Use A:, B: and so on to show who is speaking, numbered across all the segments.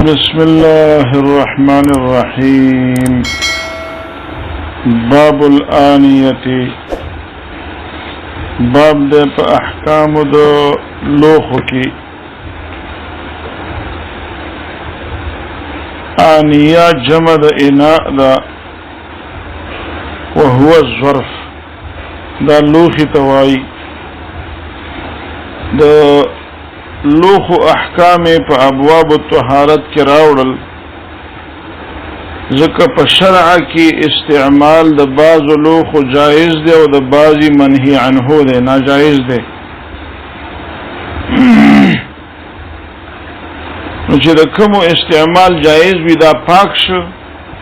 A: بسم الله الرحمن الرحيم. باب الآنية. باب دے پا احکام دو لوخو کی. آنیہ جمع دا اناء دا وهو الظرف دا لوخی توائی. دا لوخو احکام په ابواب الطهارت کې راوړل ځکه په شرع کې استعمال د بعض لوخو جائز دی او د بعضی منهی عنه دی، ناجائز دی. نو چې د کوم استعمال جائز وي دا پاک شو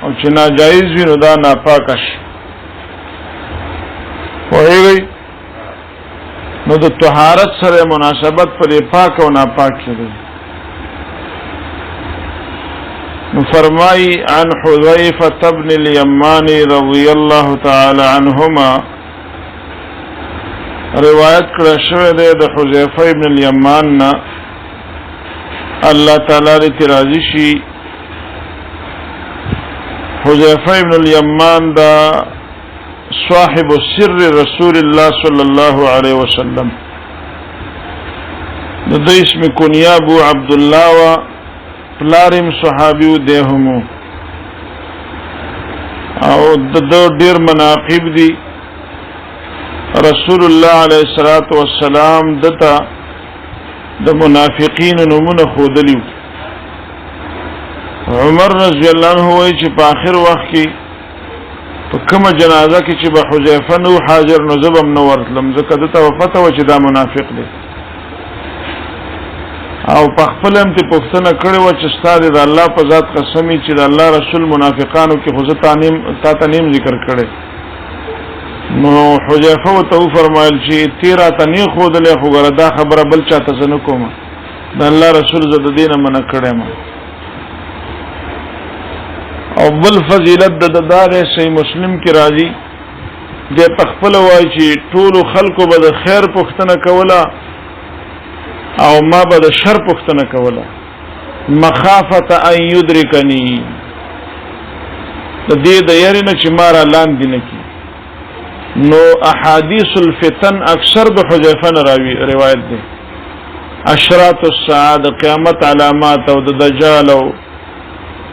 A: او چې ناجائز وي نو دا ناپاک شي. وایي نو د طهارت سره مناسبت پر پاک او ناپاک کړي. نو فرمای عن حذیفه ابن الیمان رضی الله تعالی عنهما، روایت کړه شوی دی د حذیفه ابن الیمان نا، الله تعالی دې راضي شي. حذیفه ابن الیمان دا صاحب سر رسول الله صلی الله علیه وسلم، د اسم کنیا ابو عبدالله و پلارم صحابیو دیهمو، او د ډیر مناقب دي. رسول الله علیه الصلاۃ والسلام دته د منافقین نمونه خودلیو. عمر رضی الله عنه وایي چې په آخر وخت کې په کومه جنازه کې چې به حذیفه نو حاضر نو زبم نو ورتلم، ځکه دته وفته و چې دا منافق دی. او په خپل هم ته پوښتنه کړې و چې ستاسو د الله په ذات قسمی چې د الله رسول منافقانو کې خو تا تنیم ذکر کړي. نو حذیفه ته فرمایل چې تیرا تنی خود له خو ګره دا خبره بل چاته زنه کوم، د الله رسول زده دینه منع کړي ما. او بل فضیلت د دار صحیح مسلم کی راضی د تخپل وای چې ټول خلکو به د خیر پوښتنه کوله او ما به د شر پوښتنه کوله، مخافه ان یدرکنی، د دې د یارینه چې مارا لاندې نه کی. نو احادیث الفتن اکثر د حذیفه راوی روایت دي، اشراط الساعه، قیامت علامات او د دجال او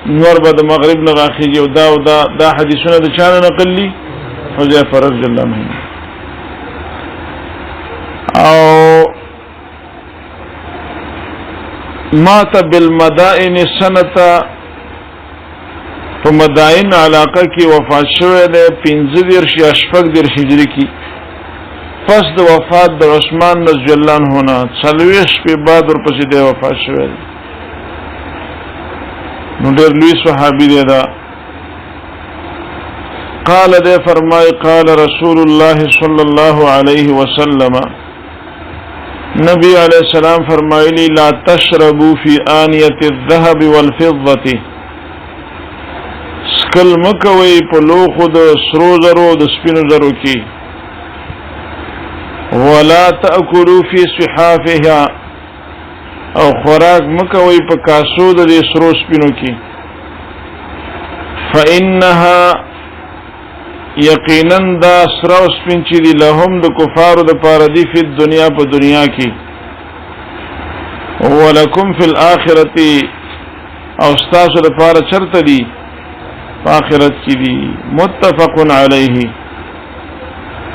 A: نور به د مغرب نه راخیږي او دا حدیثونه د چا نه نقل دي؟ حذیفه رضی الله عنه. او مات بالمدائن سنه، په مدائن علاقه کې وفات شوی دی 15 یا 16 هجری کې، پس د وفات د عثمان رضی الله عنه نه 40 په بعد ورپسې دی وفات شوی دی. نو ډېر لوی صحابي دی دا. قال دے فرمائے قال رسول الله صلی الله علیه وسلم، نبی علیہ السلام فرمائلی لا تشربوا فی آنیت الذهب والفضة، سکل مکوی په لوخو د سرو زرو د سپینو زرو کی، ولا تأکلوا فی صحافها، او خوراک مکوی په کاسو د سرو سپینو کی، فإنها یقینا دا سرو سپین چې دی لهم د کفارو د پاره دی فی دنیا په دنیا کی، ولکم فی الاخرة، او ستاسو د پاره چرته دی په آخرت کی دی. متفق علیه،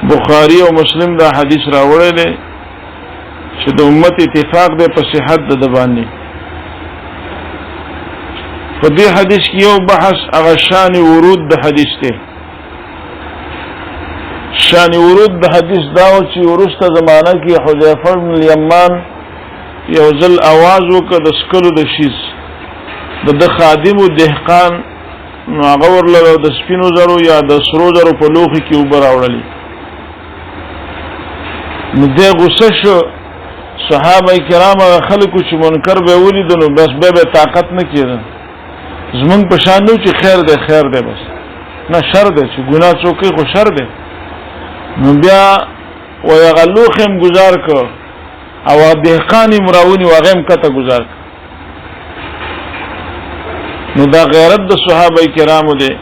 A: بخاری او مسلم دا حدیث راوړی دی چې د امت اتفاق دی په صحت د باندې. په دې حدیث کې یو بحث هغه شان ورود د حدیث دی. شان ورود د حدیث دا و چې ورسته زمانہ کې حذیفه بن الیمان یو ځل आवाज وکړ د سکلو د شیز د خادم او دهقان، نو هغه ورله د سپینو زرو یا د سرو زرو په لوخي کې وبر راوړلې. نو دې غوسه شو، صحابه کرام خلکو چې منکر به ولیدنو بس به طاقت نه کېده، زمونږ په شان نو چې خیر دی خیر دی، بس نه شر دی چې ګناه څوک خو شر دی. نو بیا ویغلوخم گزار که او دهقانی مراونی وغیم کتا گزار که. نو دا غیرت د صحابه کرامو دی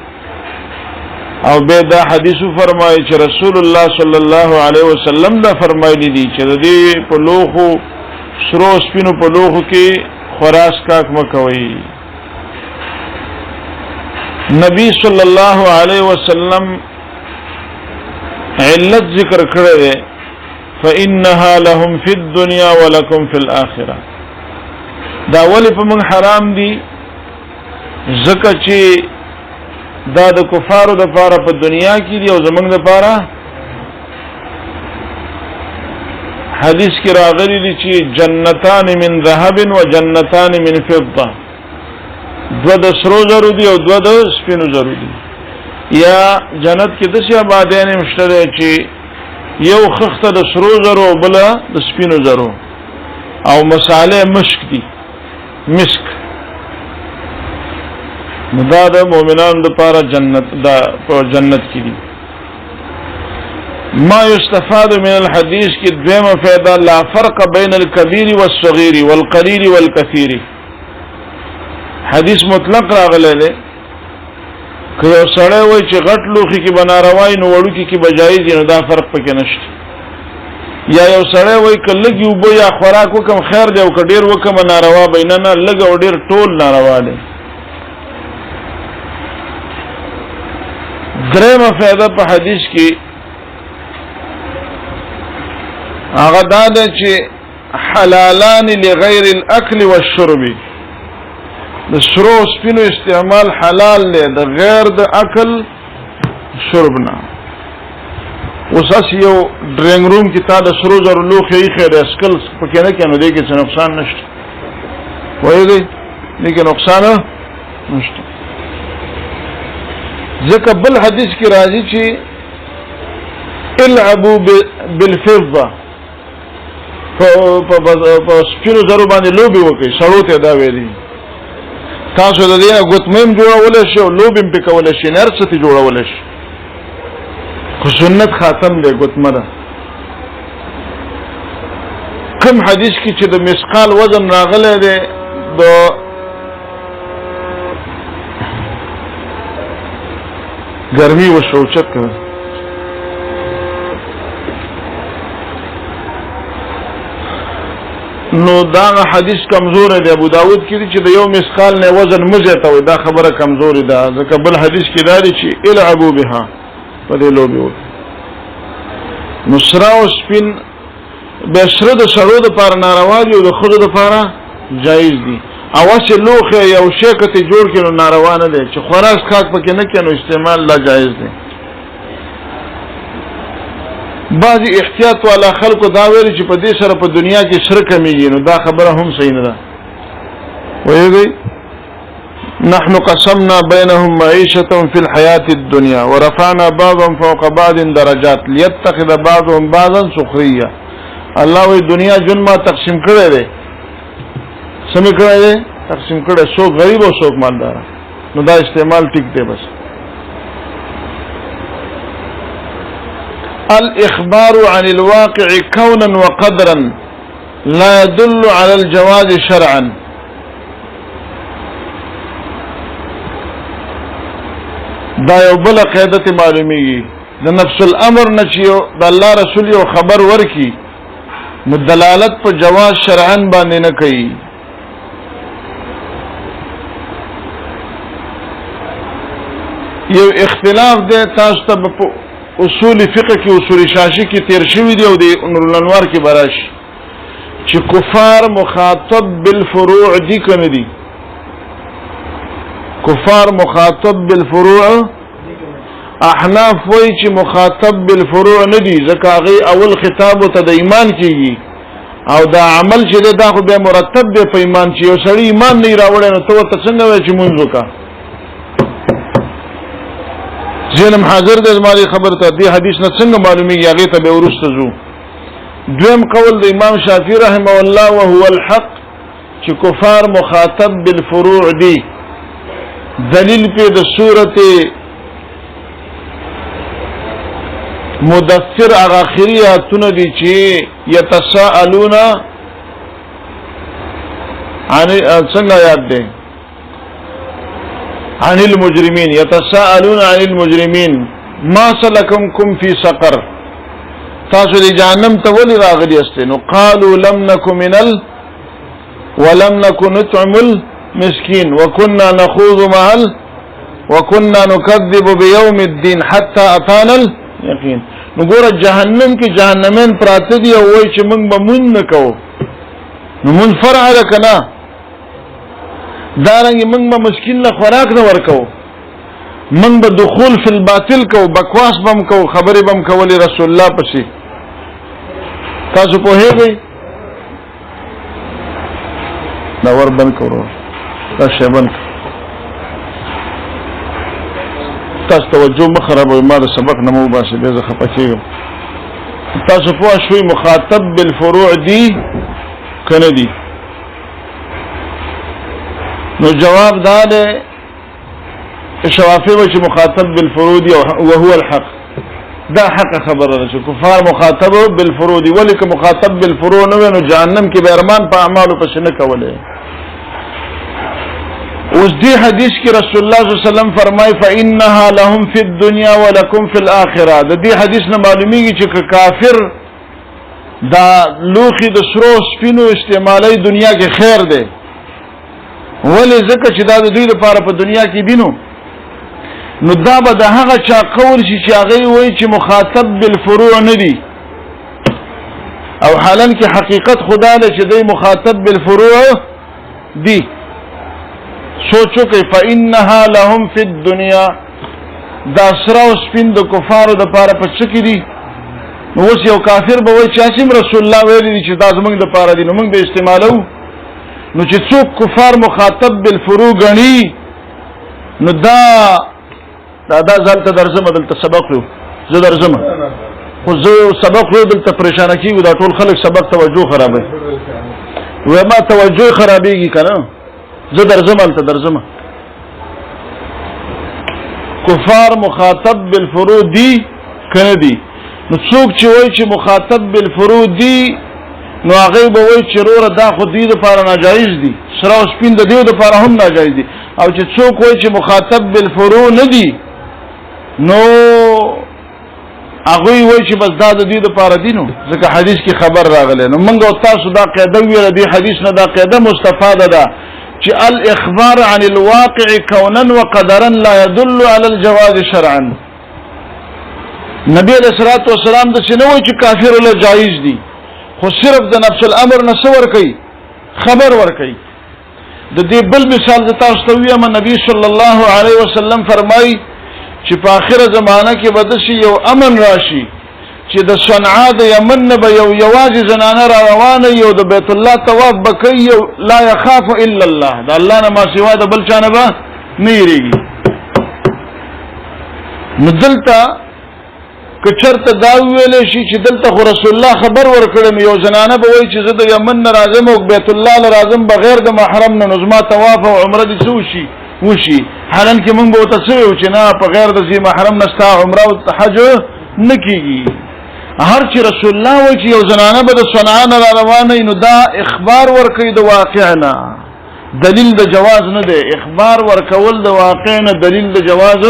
A: او به دا حدیث فرمایي چې رسول الله صلی الله علیه وسلم دا فرمایلی دي چې د دې په لوخو سرو سپینو په لوخو کې خراس کاک مکوي نبی صلی الله علیه وسلم علت ذکر کړی فإنها لهم في الدنيا ولكم في الآخرة دا ولی په من حرام دي زکه چې دا د کفارو د پاره په دنیا کې دي او زمنګ د پاره حدیث کې راغلي دي چې جنتان من ذهب و جنتان من فضة دو د سرو زرو دي او دو د سپینو زرو دي یا جنت کې د څه آبادیان مشتره چې یو خخته د سرو زرو بل د سپینو زرو او مصالح مشک دي مسک دا د مؤمنانو لپاره جنت دا په جنت کې دي ما يستفاد من الحديث کې دویمه فائدہ لا فرق بين الكبير والصغير والقليل والكثير حدیث مطلق راغلی دی که یو سړی وای چې غټ لوخي کې بناروای نو وړو کې بجایز نو دا فرق پکې نشته یا یو سړی وای ک لګي وبو یا خوراک وکم خیر دی او ک ډیر وکم ناروا بیننا لګ او ډیر ټول ناروا دی درېمه فائدہ په حدیث کې هغه دا ده چې حلالان لغیر الاكل والشرب د سرو سپینو استعمال حلال دی د غیر د اکل شرب نه وساس یو ډرینګ روم کې تا د سرو زر لوخي خیر اسکل پکې نه کنه دی کې څه نقصان نشته وایي دی لیکن نقصان نشته ځکه بل حدیث کې راځي چې العبوا بالفضه په سپینو زرو باندې لوبي وکړي سړو ته دا ویلي تاسو د دې غوتمم جوړول شي او لوبم پکول شي نرڅ ته جوړول شي خو سنت خاتم دی غوتمه ده کوم حدیث کې چې د مسقال وزن راغلی دی د ګرمي و شوچت کړ نو دا حدیث کمزور دی ابو داود کې چې د یو مسقال نه وزن مزه ته دا خبره کمزور ده ځکه بل حدیث کې داري چې العبوا بها په دې لوبي نصرا او سپین بشره د سړو د پار ناروا دي او د خود د پار جایز دي اواشه لوخه یو شیکته جوړ کړي ناروا نه دي چې خوراک خاک پکې نه کینو استعمال لا جایز دي بعضی احتیاط والا خلکو دا ویل چې په دې سره په دنیا کې شرک کمیږي نو دا خبره هم صحیح نه ده وایي نحن قسمنا بينهم معيشتهم في الحياة الدنيا ورفعنا بعضهم فوق بعض درجات ليتخذ بعضهم بعضا سخريا الله وی دنیا جن ما تقسیم کړی دی سمې کړی دی تقسیم کړی څوک غریب او څوک مالدار نو دا استعمال ټیک دی بس الإخبار عن الواقع كونا وقدرا لا يدل على الجواز شرعا دا یو بل قاعده معلومیږي د نفس الامر نچیو د الله رسول یو خبر ورکی مدلالت په جواز شرعا باندې نه کوي یو اختلاف دی تاسو ته اصول فقه کې اصول شاشي کې تیر شوی دی او د نور الانوار کې براش چې کفار مخاطب بالفروع دي کنه دي کفار مخاطب بالفروع احناف وای چې مخاطب بالفروع نه دي ځکه هغه اول خطاب ته د ایمان کیږي او دا عمل چې دا خو به مرتب دی په ایمان چې یو سړی ایمان نه راوړي نو ته څنګه وای چې مونږ وکړه ځینم حاضر د زماري خبر ته دی حدیث نه څنګه معلومیږي هغه ته به ورسته زو دویم قول د امام شافعي رحمه الله وهو الحق چې کفار مخاطب بالفروع دي دلیل په د سورته مدثر اخری آیاتونه دي چې عن المجرمين يتساءلون عن المجرمين ما سلككم في سقر تاسو دی جهنم ته ولې راغلي استئ نو قالوا لم نكن ولم نكن نطعم المسكين وكنا نخوض وكنا نكذب بيوم الدين حتى اتانا اليقين نو ګور جهنم کې جهنمین پراته دي او وای چې موږ به مونږ نه کوو نو مون فرع لکنا دارنګ موږ به مسکین له خوراک نه ورکو موږ به دخول فی الباطل کو بکواس بم کو خبرې بم کولی رسول الله پسې تاسو په هیږئ دا ور بند کړو دا شی بند تاسو توجه مخربوي ما د سبق نه مو باسي به زه خپه کېږم تاسو په شوي مخاطب بالفروع دي کنه دي نو جواب دا ده شوافی چې مخاطب بالفروع دي وهو الحق دا حق خبره ده چې کفار مخاطب بالفروع دي ولیک مخاطب بالفروع نه نو جهنم کې به ارمان په اعمالو پس نه کوله اوس دی حدیث کې رسول الله صلی الله علیه وسلم فرمای فانها لهم فی الدنيا ولکم فی الاخره د دې حدیث نه معلومیږي چې کافر دا لوخي د سرو سپینو استعمالي دنیا کې خیر ده ولی ځکه چې دا د دوی لپاره په دنیا کې دینو نو دا به د هغه چا قول شي چې هغه وایي چې مخاطب بالفروع نه دي او حالا کې حقیقت خدا له چې دوی مخاطب بالفروع دي سوچو کې فإنها لهم فی الدنيا دا سره او سپین د کفارو د لپاره په څه کې دي نو اوس یو کافر به وایي چې اسیم رسول الله ویلي دي چې دا زمونږ د لپاره دي نو موږ به استعمالو نو چې څوک کفار مخاطب بالفروع غني نو دا ځلته درځم دلته سبق لو زه درځم خو زه سبق لو دلته پریشان کیږي دا ټول خلک سبق توجه خرابوي و ما توجه خرابېږي کنه زه درځم کفار مخاطب بالفروع دي کنه دي نو څوک چې وایي چې مخاطب بالفروع دي نو هغه به وایي چې وروره دا خو دې لپاره ناجایز دي سره او سپین د دې لپاره هم ناجایز دي او چې څوک وایي چې مخاطب بالفروع نه دي نو هغه وایي چې بس دا د دې لپاره دي نو ځکه حدیث کې خبر راغلی نو موږ او تاسو دا قاعده ویل دي حدیث نه دا قاعده مستفاده ده چې الاخبار عن الواقع كونا وقدرا لا يدل على الجواز شرعا نبی علیہ الصلوۃ والسلام د شنو چې کافر له جایز دي خو صرف د نفس الامر نسور کوي خبر ور کوي د دې بل مثال د تاسو ته وایم نبی صلی الله علیه وسلم فرمایي چې په اخره زمانہ کې به د یو امن راشي چې د صنعا د یمن نه به یو یوازې زنانه را روانه یو د بیت الله طواف بکي لا يخاف الا الله د الله نه ما سوا د بل چا نه به نه یریږي نو دلته کچرته دا ویل شي چې دلته خو رسول الله خبر ورکړم یو زنانه به وایي چې زه د یمن نه راځم او بیت الله لرازم بغیر د محرم نه نظم طواف او عمره دي وشي حالان کې موږ به تاسو چې نه په غیر د ذی محرم نستا عمره او حج نکېږي هر چې رسول الله وایي چې یو زنانه به د صنعا نه روانه نو دا اخبار ورکوي د واقعنا دلیل د جواز نه دی اخبار ورکول د واقع نه دلیل د جواز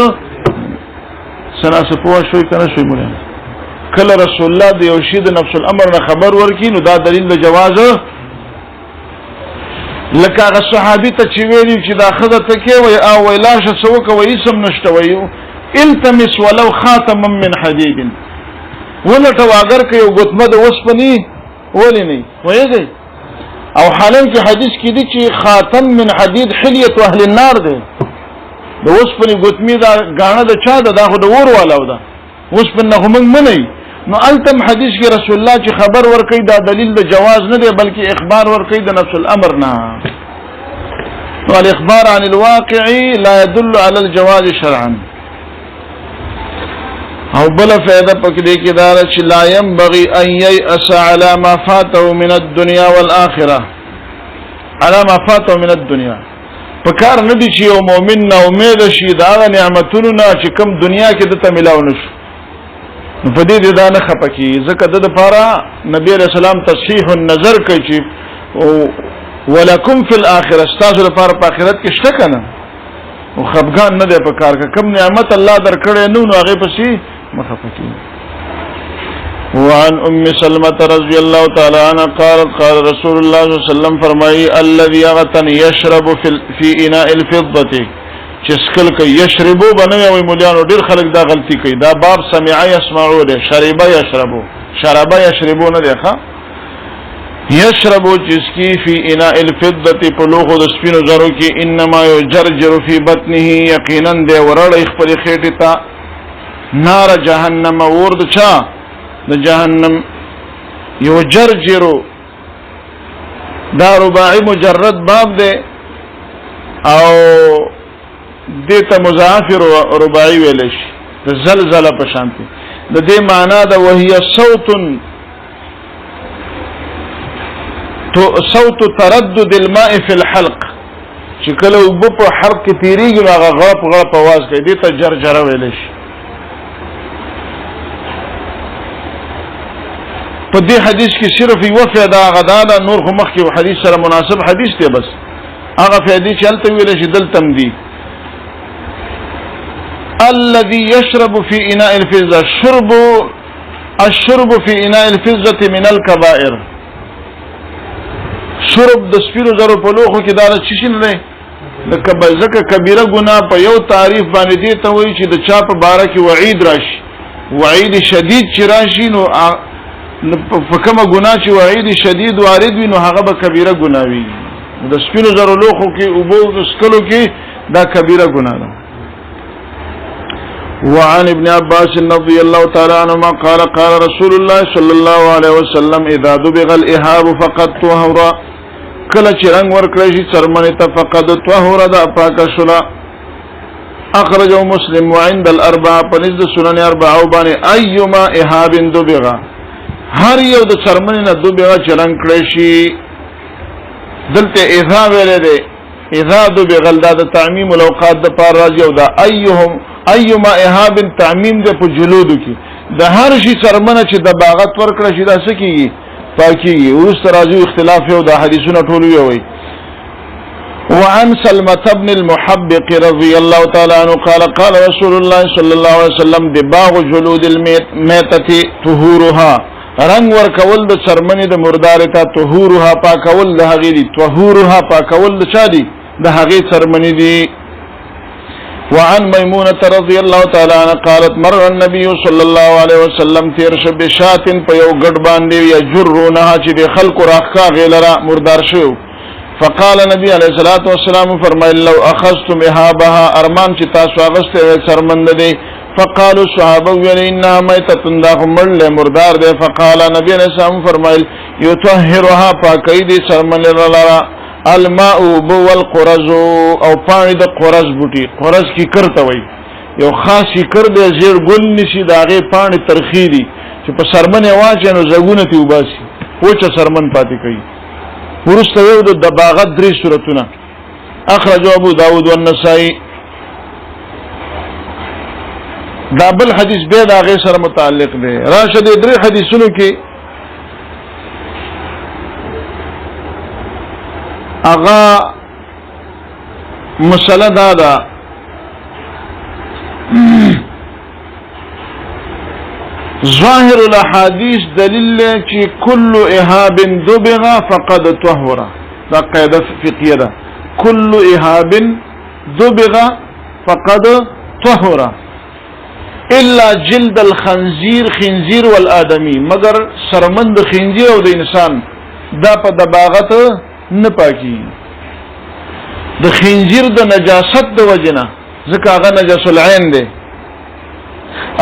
A: سره سپوږ شوي کنه شوي مولا کله رسول الله د یو شی د نفس الامر نه خبر ورکي نو دا دلیل د جواز لکه هغه صحابي ته چې ویلي چې دا خزه ته کې وي او ویلاشه سوک وي سم نشته وي التمس ولو خاتما من حديد ولته واګر کې یو غتمه د وسپنی ولې نه وایي او حالان کې حدیث کې دي چې خاتم من حديد حليه اهل النار ده د وسپنی غتمی دا غاڼه د چا ده دا خو د ور والاو ده وسپنه هم منی نو التم حدیث کې رسول الله چې خبر ورکړي دا دلیل د جواز نه دی بلکې اخبار ورکړي د نفس الامر نه نو الاخبار عن الواقع لا يدل على الجواز شرعا او بل فائدہ پکې دی کې دا چې لا ينبغي ان ييأس على ما فاته من الدنيا والاخره على ما فاته من الدنيا پکار نه دي چې یو مؤمن نه امید شي دا نعمتونو نه چې کوم دنیا کې دته ملاو نشو په دې دا نه خپکی ځکه د لپاره نبی رسول الله تصحیح النظر کوي چې ولکم فی الاخره استاسو لپاره په آخرت کې شته کنه او خفګان نه دی په کار کې کوم نعمت الله درکړي نو هغه پسې مخفقي. وعن ام سلمة رضی الله تعالی عنها قال رسول الله صلی الله علیه وسلم فرمایي الذي غتن يشرب في اناء الفضه چسکل کې یشربو بنوي او مولانو ډیر خلک دا غلطي کوي دا باب سمع يسمعو ده شربا يشربو شربا يشربو نه ده ښا يشربو جسکی فی اناء الفضه پلوغ د سپینو زرو کې انما يجرجر في بطنه یقینا ده ورړ خپل خېټه تا نار جهنم ورد چا د جهنم يجرجر دا رباعی مجرد باب ده او دیتا مضاعف رباعی ویل شي د زلزلہ په شانتي د دې معنا دا وهي صوت تردد الماء في الحلق چې کله وب په حلق کې تیریږي هغه غاپ आवाज کوي دیتا جرجره ویل شي. په دې حدیث کې صرف یو فائدہ غداله نور خو مخکې حدیث سره مناسب حدیث دی بس هغه فائدې چې هلته ویل شي دلته دی الذي يشرب في اناء الفضه الشرب في اناء الفضه من الكبائر شرب د سپیرو زرو په لوخو کې دا څه شي نه لکه ځکه کبیره ګناه په یو تعریف باندې دی ته وایي چې د چا په باره کې وعید راشي وعید شدید چې راشي نو په کومه ګناه چې وعید شدید وارد وي نو هغه به کبیره ګناه وي د سپیرو زرو لوخو کې او بو سکلو کې دا کبیره ګناه ده. وعن ابن عباس رضي الله تعالى عنهما قال رسول الله صلى الله عليه وسلم اذا دبغ الاهاب فقد طهر کله چې رنگ ورکړی شي څرمنې ته فقد طهر دا پاکه شولا. اخرجه مسلم وعند الاربعه پنځ سنن اربعه باندې ايما اهاب دبغ هر یو د څرمنې نه دبغ چې رنگ کړی شي دلته اذا ویل دی اذا دبغ دا د تعمیم الاوقات د پار راځي او دا ايما اهاب تعمیم د په جلودو کې د هر شي څرمنه چې د باغت ورکړی شي دا څه کیږي پاکیږي. ورست راځي اختلاف یو د حدیثونو ټول وی. وعن سلمة بن المحبق رضي الله تعالى عنه قال رسول الله صلى الله عليه وسلم دباغ جلود الميتة طهورها رنگ ورکول د څرمنې د مردار ته طهورها پاکول د هغې دي طهورها پاکول د چا دي د هغې څرمنې دي. وعن ميمونة رضي الله تعالى عنها قالت مر النبي صلى الله عليه وسلم تیر شو بشات په یو ګډ باندې یجرونها چې د خلکو راخا غیلرا مردار شو. فقال نبی علیہ الصلوۃ والسلام فرمایل لو اخذتم اهابها ارمان چې تاسو اغسته څرمند دي. فقالوا صحابه وینا میتۃ دا مړل مردار دي. فقال نبی علیہ السلام فرمایل یطهرها پاکیدی څرمند لرا الماء والقرز او پانی د قرز بوټي قرز کی کرته وای یو خاص کر د زیر ګل نشي داغه پانی ترخی دي چې په سرمنه واچي نو زګونه تی وباسي پوچه سرمن پاتې کوي. ورسته یو د دباغت درې صورتونه اخرج ابو داود والنسائی دا بل حدیث به دا غیر سره متعلق دی. راشد درې حدیثونو کې اغا مسله دا ظاهر الاحاديث دلیل چې كل اهاب دبغ فقد طهر دا قاعده فقهيه ده كل اهاب دبغ فقد طهر الا جلد الخنزير خنزير والادمي مگر سرمند خنزير او د انسان دا په دباغت نه پاکي د خنزیر د نجاست د وجنه ځکه هغه نجس العين دی.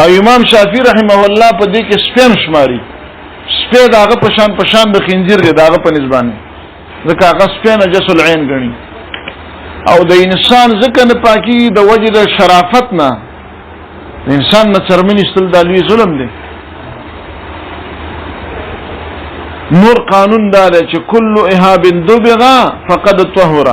A: او امام شافعي رحمه الله په دې کې سپین شماري سپین داغه پشان د خنزیر دی داغه په نسبانه ځکه هغه سپین نجس العين غني. او د انسان ځکه نه پاکي د وجه د شرافت نه د انسان نه څرمنې استل د لوی ظلم دی. نور قانون دار چې كل اهاب دبغ فقد طهر.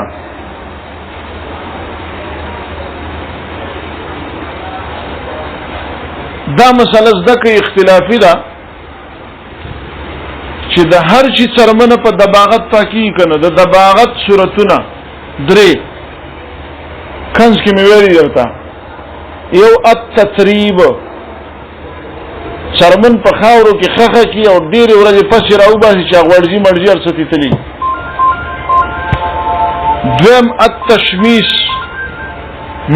A: دا مسله ځکه اختلافي ده چې د هر شي څرمنه په دباغت پاکي کنه د دباغت صورتونه درې کنز کې مې ویلي درته یو التتریب څرمن په خاورو کې خخه کی او ډېرې ورځې پسې راوباسي چې غوړځي مړځي هر څه تلي. دویم التشمیس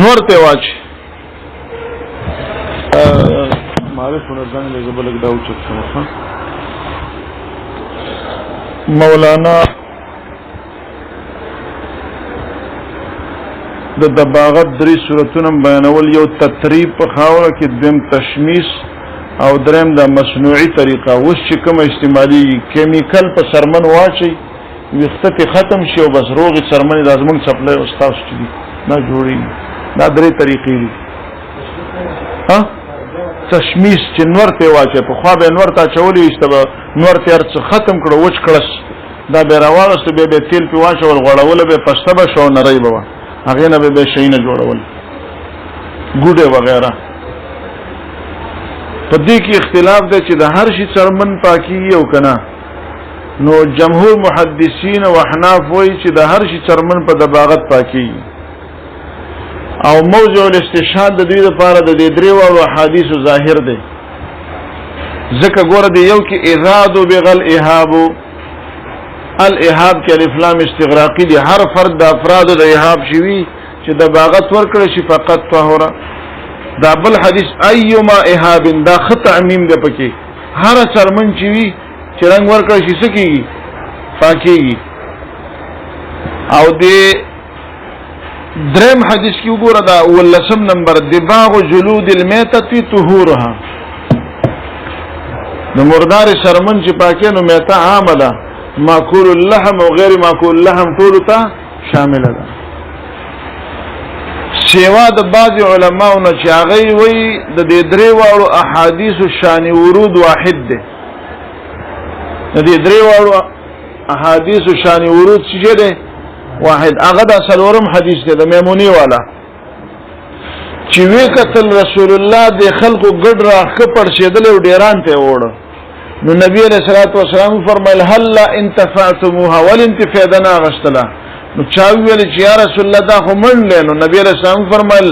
A: نور ته واچي معرف ورځان له زبلک دا اوچت شمه مولانا د دباغت درې صورتونه بیانول یو تتریب په خاوره کې دویم تشمیس او دریم د مصنوعي طریقه اوس چې کوم استعمالي کیمیکل په سرمن واچي وخت ختم شي او بس روغي سرمن د ازمن سپلای او استاس چي نه جوړي دا درې طریقې دي. ها تشمیس چې نور ته واچي په خوا به نور ته چولې استبه نور ته هر څه ختم کړو وچ کړس دا به راوړست به تیل په واچو ول غړول به پښته به شو نری به هغه نه به شي نه جوړول ګوډه وغیرہ. په دې کې اختلاف دی چې د هر شي څرمن پاکي او کنه نو جمهور محدثین او احناف وایي چې د هر شي څرمن په دباغت پاکي او موضوع الاستشهاد د دې لپاره د دې درې وړو احادیث ظاهر دی ځکه ګوره دی یو کې اذاد بغل اهاب الاهاب کې الف لام استغراقی دی هر فرد د افراد د اهاب شوی چې دباغت ورکړي شي فقط طهوره. دا بل حدیث ایما اهاب دا خطا میم ده پکې هر څرمن چې وی چې رنگ ورکړي شي سکیږي پاکيږي. او دې دریم حدیث کې وګوره دا ولسم نمبر دباغ جلود المیتة طهورها د مردار سرمن چې پاکه نو میته عامله ماکول اللحم او غیر ماکول اللحم ټول ته شامل ده. سیوا د بعض علماو نه چې هغه وی د دې درې واړو احادیث شان ورود واحد ده. د دې درې واړو احادیث شان ورود څه ده واحد هغه د سلورم حدیث ده د میمونی والا چې وی کتل رسول الله د خلقو ګډ راخ پړ شیدل او ډیران ته وړ نو نبی علیہ الصلوۃ والسلام فرمایل هل انتفعتموها والانتفاعنا غشتلا نو چاوی ویل چې یا رسول الله دا خو من لنو نبی علیہ السلام فرمایل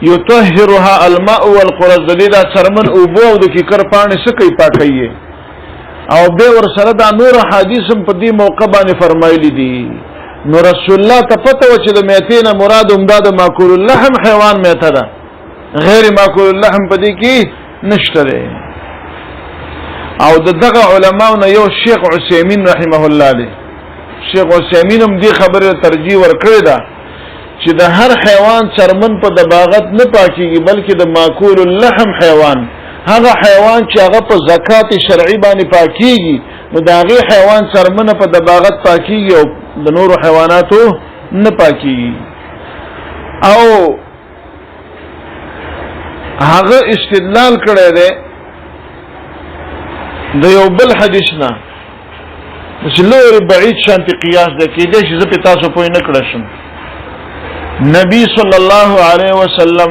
A: یطهرها الماء والقرز دلیدا سرمن او بو د کی کر پانی سکی پاکیه او به ور سره دا نور حدیث په دې موقع باندې فرمایلی دي. نو رسول الله ته پته و چې د میتینه مراد امداد ماکول اللحم حیوان میته ده غیر ماکول اللحم په دې کې نشته ده. او دغه علماو نه یو شیخ عثیمین رحمه الله دی شیخ عثیمین هم دې خبره ترجیح ورکړی ده چې د هر حیوان څرمن په دباغت نه پاکيږي بلکې د ماکول اللحم حیوان هغه حیوان چې هغه په زکات شرعي باندې پاکيږي نو دا هغه حیوان څرمن په دباغت پاکيږي او د نور حیواناتو نه پاکيږي. او هغه استدلال کړی دی د یو بل حدیث نه چې لوري بعید شانتي قیاس ده کې دې چې زه په تاسو پوي نه کړم. نبی صلی الله علیه وسلم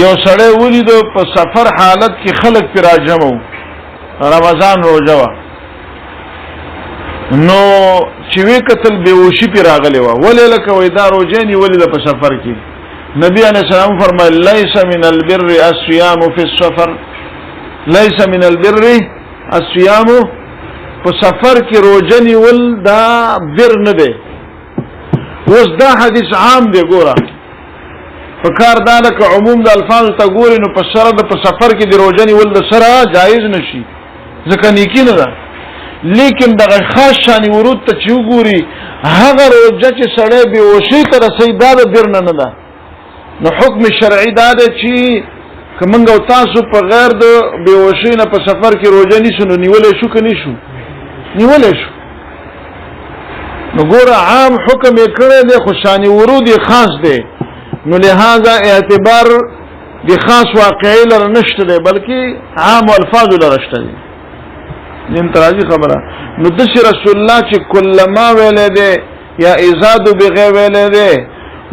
A: یو سړی ولید په سفر حالت کې خلک پر راجمو رمضان روزه وا نو چې وی قتل بیوشي پر راغلی و ولې لکه وې دا روزه نی ولید په سفر کې نبی علیہ السلام فرمایل ليس من البر الصيام في السفر ليس من البر الصيام په سفر کې روزه نیول دا بر نه دی. اوس دا حدیث عام دی ګوره فکر دا لکه عموم د الفاظ ته ګوري نو په سره د په سفر کې د روزه نیول د سره جایز نشي ځکه نیکی نه ده. لیکن دغه خاص شان ورود ته چې وګوري هغه روزه چې سړی به وشي تر سیدا د بر نه ده نو حکم شرعي دا ده چې کومنګ او تاسو په غیر د بیوشي نه په سفر کې روزه نیسو نو نیولې شو کني شو نیولې شو. نو ګوره عام حکم یې کړی دی خو شان ورود خاص دی نو لہذا اعتبار دی خاص واقعي لره نشته دی بلکې عام الفاظ لره شته دي. نن تراجی خبره نو د رسول الله چې کلمہ ویلې دی یا ازاد بغیر ویلې دی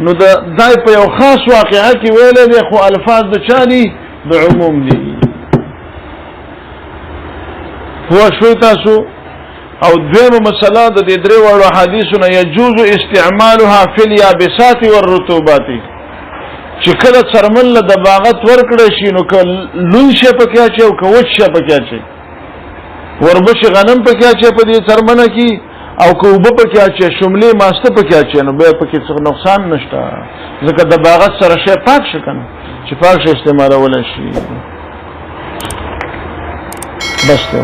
A: نو دای په یو خاص واقعه کې ویلې دی خو الفاظ د چالي د عموم دي. هو شوي تاسو او دویمه مسله د دې درې وړو حدیثونه يجوز استعمالها في اليابسات والرطوبات چې کله څرمن له دباغت ورکړی شي نو که لون شي پکې اچي او که وچ شي پکې اچي وربشي غنم پکې اچي په دې څرمنه کې او که اوبه پکې اچي شملې ماسته پکې اچي نو به پکې څه نقصان نشته ځکه دباغت سره شي پاک شي کنه چې پاک شي استعمالول شي بس ته